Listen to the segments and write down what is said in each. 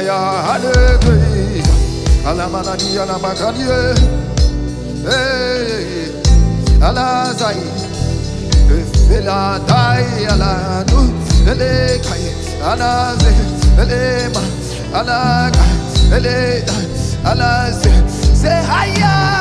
aya hallelujah alamanani alamakani alazai fela dai alanu ele kai alaze elema alaga ele alaze say higher.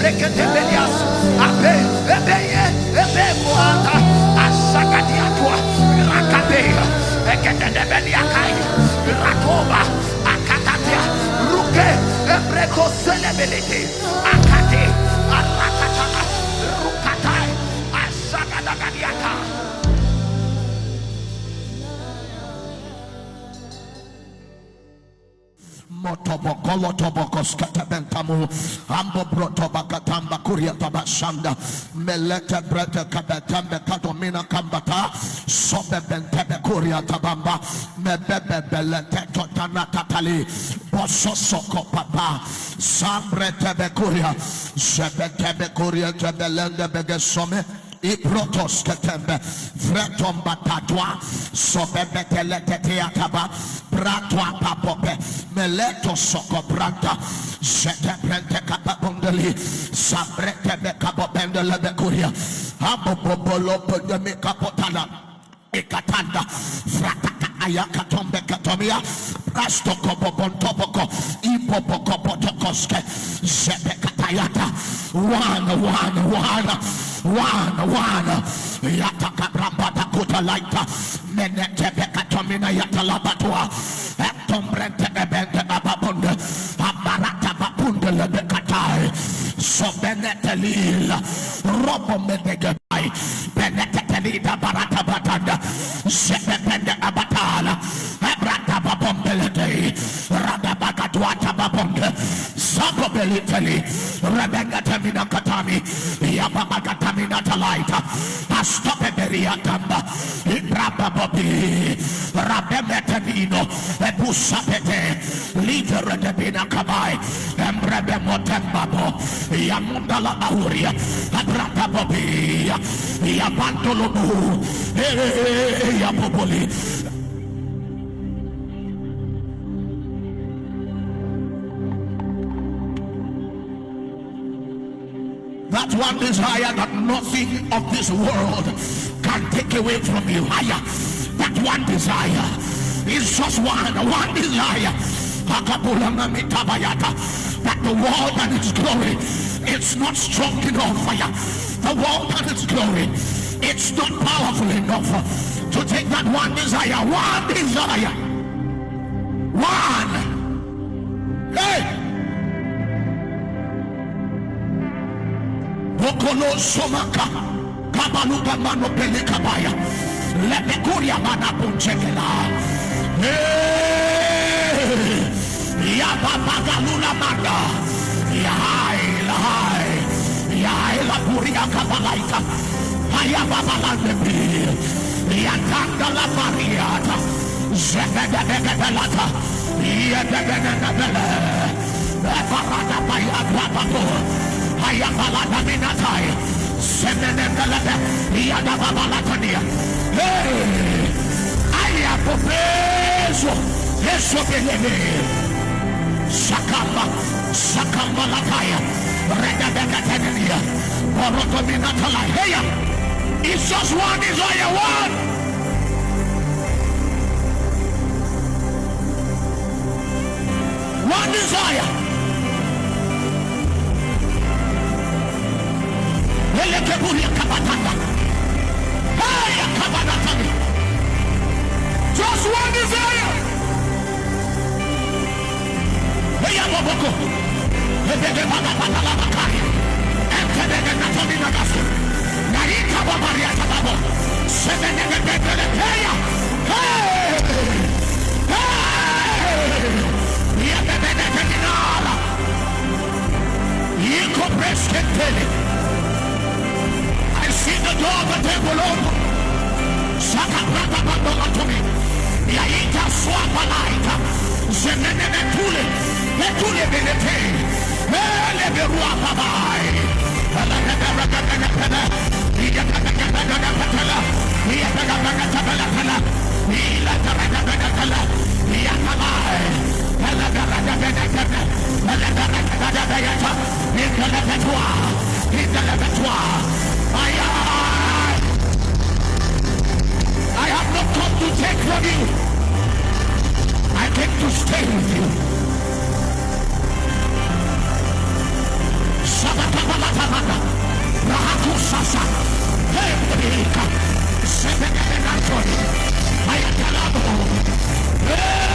Leketebelias, Abe, Ebeye, Ebe Moata, Asagadiatua, Rakabea, Eketebeliakai, Ratoba, Akatatia, Ruke, Ebreko Celebelete, Akate, Arakata, Rukatai, Asagadagadiata. Motobokolo tobokos katabentamu ambo brotobakatamba kuria tabashanda melete brete kabetambe kadomina kambata sobe bentebe kuria tabamba mebebe belete totana tatali boso soko papa sambre tebe kuria sebe tebe kuria tebelende begesome Iprotos katembe vretomba tatwa sobebe telete ataba bratwa papope meleto soko branta jete prente kapabondeli sabrete be kapopendele be kuria abobolo podemi kapotala ikatanda frataka ayakatombe katomia rastoko bobontoboko ipopoko potokoske jete katayata one yataka brambata kuta laita menete bekatomina yatalabatua etombrente ebente ababonde abarata bapunde lebekatai sobenete lila robo medegebai benete lida barata batanda sebepende abatala ebrata babombelete radabakatuata babonde sabobeliteli rebeka temina katami yababakatamina talaita astopeberiatamba ibraba bobi rabemetemino ebusapete litere debina kabai embrebe motembabo yamundala auria abrata bobi yabantolobu yaboboli. That one desire that nothing of this world can take away from you. Higher. That one desire is just one desire. That the world and its glory, it's not strong enough for you. The world and its glory, it's not powerful enough to take that one desire. One desire. One. Hey! Okolo somaka kabaluga mano pele kabaya lepekuria mana punchekela ya baba galula manda ya hai la puria kabalaita haya baba la nebi ya tanda la mariata zebede belata ya debena bele barada baya babato Ayabala minatai, semenengalada, yadabala tania. Hey, ayapopeso, eso belebe. Sakamba lataya, redabeka tania, borotomina talai. Hey, it's just one desire, one desire. Just one desire. I see the door of the temple open. Shaka brata bando atomi. Yaita swapa laita. Zenene tule. Netule benete. Ele berua babai. Ele berua pena. Iya kata pena. Iya kata pena. Iya kata pena. Iya kamai. Ele berada pena. Ele berada pena. Ikala betua. Ikala betua. I have not come to take from you. I came to stay with you. Hey,